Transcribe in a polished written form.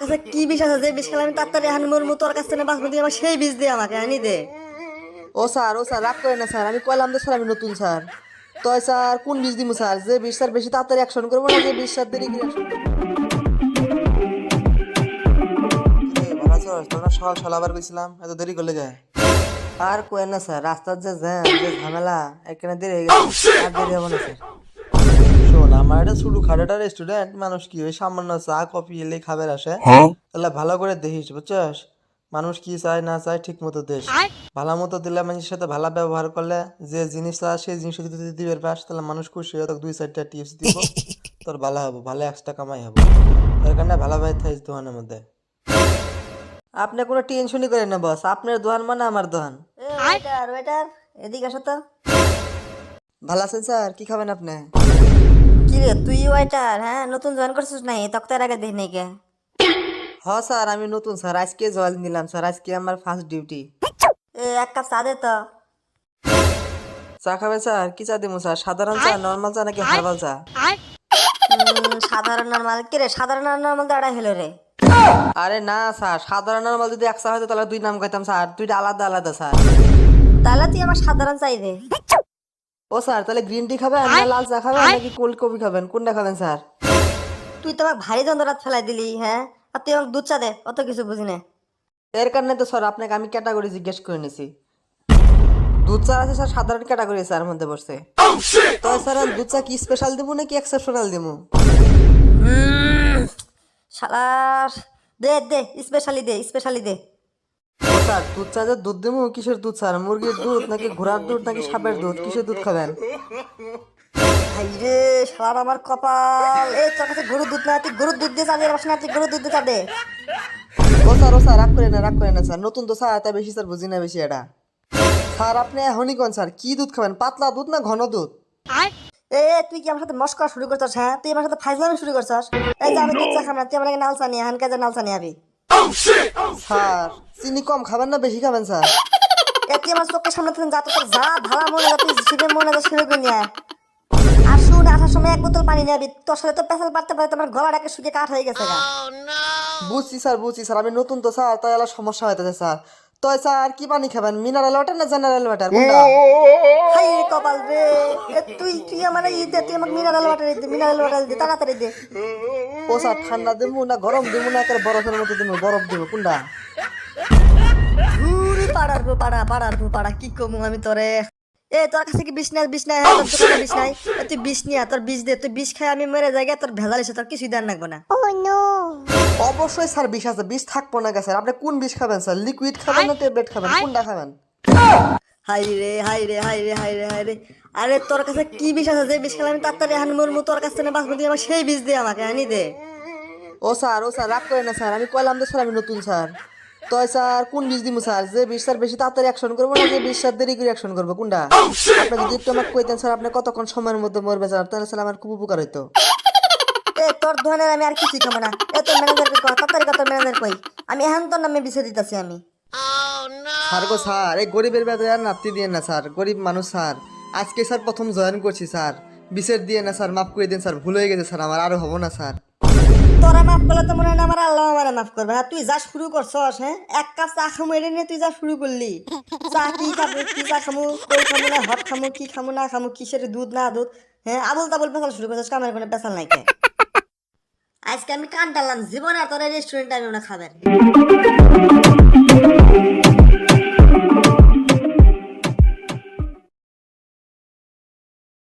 কাছে কি বিষ আছে যে বিষ খেলে আমি তাড়াতাড়ি হান মরমু, তোর কাছে না বাঁচবো, তুই আমার সেই বিষ দে, আমাকে আনি দে। ও স্যার রাগ করে না স্যার, আমি কইলাম তো স্যার আমি নতুন স্যার। তো স্যার কোন বিষ দিমু স্যার? যে বিষ স্যার বেশি তাড়াতাড়ি অ্যাকশন করবো না যে বিষ স্যার দেরি করে অ্যাকশন করবো? ভালো আছো? তোরা সকাল সকাল আবার গেছিলাম, এত দেরি করলে যায়? আর কই না স্যার, রাস্তার যে জ্যাম, যে ঝামেলা, এখানে দেরি হয়ে গেছে। আর দেরি হবে না স্যার। শোন, আমার এটা শুধু খাটাটা রেস্টুরেন্ট, মানুষ কি ওই সামান্য চা কফি এলে খাবার আসে? তাহলে ভালো করে দেখিস, বুঝছস? মানুষ কি চায় না চায় ঠিক মতো দেশ। ভালো মতো দিলে মানুষের সাথে ভালো ব্যবহার করলে, যে জিনিস চায় সেই জিনিস যদি দিবে পাস, তাহলে মানুষ খুশি হয়ে তোকে 2-4টা টিপস দিব, তোর ভালো হবো, ভালো এক্সট্রা কামাই হবো। এর কারণে ভালোভাবে থাইস দোকানের মধ্যে। আপনি কোনো টেনশনই করেন না বস, আপনার দোকান মানে আমার দোকান। ওয়েটার ওয়েটার, এদিকে আসো তো। ভালো আছেন স্যার? কি খাবেন আপনি? কি রে তুই ওয়েটার? হ্যাঁ, নতুন জয়েন করছিস নাই? তক্তার আগে দেখি নাই কে? হ স্যার, আমি নতুন স্যার, আজকে জয়েন নিলাম স্যার, আজকে আমার ফার্স্ট ডিউটি। এক কাপ চা দে তো। চা খাবেন স্যার? কি চা দিব স্যার? সাধারণ চা, নর্মাল চা নাকি হার্বাল চা? সাধারণ নর্মাল। কি রে সাধারণ নর্মাল তো আড়াই হলো রে। আরে না স্যার, সাধারণ নর্মাল যদি এক চা হতো তাহলে 2 নাম কইতাম স্যার, 2টা আলাদা আলাদা স্যার। তাহলে তুই আমার সাধারণ চাই দে। ও স্যার, তাহলে গ্রিন টি খাবেন না লাল চা খাবেন নাকি কোল্ড কফি খাবেন, কোনটা খাবেন স্যার? তুই তো আমাকে ভারী যন্ত্রণা ফেলাই দিলি, হ্যাঁ? আর তুই আমাকে দুধ চা দে, অত কিছু বুঝি না। এর কারণে তো স্যার আপনাকে আমি ক্যাটাগরি জিজ্ঞেস করে নিছি। দুধ চা আছে স্যার, সাধারণ ক্যাটাগরি স্যার মধ্যে পড়ছে। তো স্যার দুধ চা কি স্পেশাল দিব নাকি এক্সেপশনাল দিব? শালার, দে দে স্পেশালি দে, স্পেশালি দে। ও স্যার, দুধ চা যে দুধ দিব, কিসের দুধ স্যার? মুরগির দুধ নাকি ঘোড়ার দুধ নাকি সাপের দুধ, কিসের দুধ খাবেন? হাই রে শালার, আমার কপাল। এই তোর কাছে গরুর দুধ না, তুই গরুর দুধ দিয়ে চা দে, না তুই গরুর দুধ দিয়ে চা দে। ও স্যার রাগ করে না, রাগ করে না স্যার, নতুন তো স্যার, তাই বেশি স্যার বুঝি না বেশি এটা। স্যার আপনি এখনই কোন স্যার, কি দুধ খাবেন? পাতলা দুধ না ঘন দুধ? তুই কি আমার সাথে মস্করা শুরু করছিস? হ্যাঁ, তুই আমার সাথে ফাইজলামি শুরু করছিস? এই যে আমি দুধ চা খাম না, তুই আমার নাল চা নিয়ে, হানকা যে নাল চা নিয়ে আবি। স্যার চিনি কম খাবেন না বেশি খাবেন স্যার? তুই আমার চোখের সামনে থেকে যা, তোর যা ভাড়া মনে যা, তুই শিবে মনে যা শিবে করে নিয়ে আয়। আর শুন, আসার সময় 1 বোতল পানি নিয়ে আবি, তোর সাথে তো পেছাল পারতে পারে, তোমার গলাটাকে শুকিয়ে কাঠ হয়ে গেছে গা। বুঝছি স্যার, আমি নতুন তো স্যার, তাই এলা সমস্যা হইতেছে স্যার। তো স্যার কি পানি খাবেন, মিনারেল ওয়াটার না জেনারেল ওয়াটার, কোনটা? হাই রে কপাল রে। তুই আমার দে, তুই আমাকে মিনারেল ওয়াটার দে, মিনারেল ওয়াটার দে, তাড়াতাড়ি দে। ও স্যার ঠান্ডা দেবো না গরম দেবো না একের বরফের মতো দেবো, বরফ দেবো, কোনটা? ঘুরি পাড়ার পাড়া কি কমু আমি তোরে। তোর কাছে কি বিষ নাই? বিষ নাই? হ্যাঁ, তোর দোকানে বিষ নাই? তুই বিষ নিয়ে, তোর বিষ দে, তুই বিষ খাই আমি মরে যাই গে, তোর ভেজাল এসে তোর কিছুই দেন লাগবে না। অবশ্যই স্যার বিষ আছে, বিষ থাকবো না স্যার। আপনি কোন বিষ খাবেন স্যার? লিকুইড খাবেন না ট্যাবলেট খাবেন, কোনটা খাবেন? হাই রে হাই রে হাই রে হাই রে হাই রে। আরে তোর কাছে কি বিষ আছে যে বিষ খেলে আমি তাড়াতাড়ি হান মরমু, তোর কাছে না বাঁচবো, তুই আমার সেই বিষ দে, আমাকে আনি দে। ও স্যার রাগ করে না স্যার, আমি কইলাম তো স্যার আমি নতুন স্যার। তো স্যার কোন বিষ দিমু স্যার? যে বিষ স্যার বেশি তাড়াতাড়ি অ্যাকশন করবো না যে বিষ স্যার দেরি করে অ্যাকশন করবো, কোনটা? আপনি যদি একটু আমাকে কইতেন স্যার আপনি কতক্ষণ সময়ের মধ্যে মরবে স্যার, তাহলে স্যার আমার খুব উপকার হইতো। তোর ধরনের আমি আর কিছুই খাবো না। তোর ম্যানেজারকে কয়, তাড়াতাড়ি কর, তোর ম্যানেজার কই। আমি এখন তোর নামে বিষে দিতেছি আমি। স্যার গো স্যার, এই গরিবের বেদে আর নাপতি দিয়ে না স্যার, গরিব মানুষ স্যার। আজকে স্যার প্রথম জয়েন করছি স্যার, বিষের দিয়ে না স্যার, মাফ করে দিন স্যার, ভুল হয়ে গেছে স্যার, আমার আরো হবো না স্যার। তোরা মাফ করলে তো মনে হয় না আমার আল্লাহ আমার মাফ করবে। হ্যাঁ, তুই যা শুরু করছস, হ্যাঁ, এক কাপ চা খামু এটা নিয়ে তুই যা শুরু করলি। চা কি খাবো, কি চা খামু, কই খামু না হট খামু, কি খামু না খামু, কিসের দুধ না দুধ, হ্যাঁ, আবল তাবল পেশাল শুরু করছস, কামের কোনো পেশাল নাই কে। আজকে আমি কান টানলাম, জীবন আর তোর রেস্টুরেন্টে আমি না খাবেন।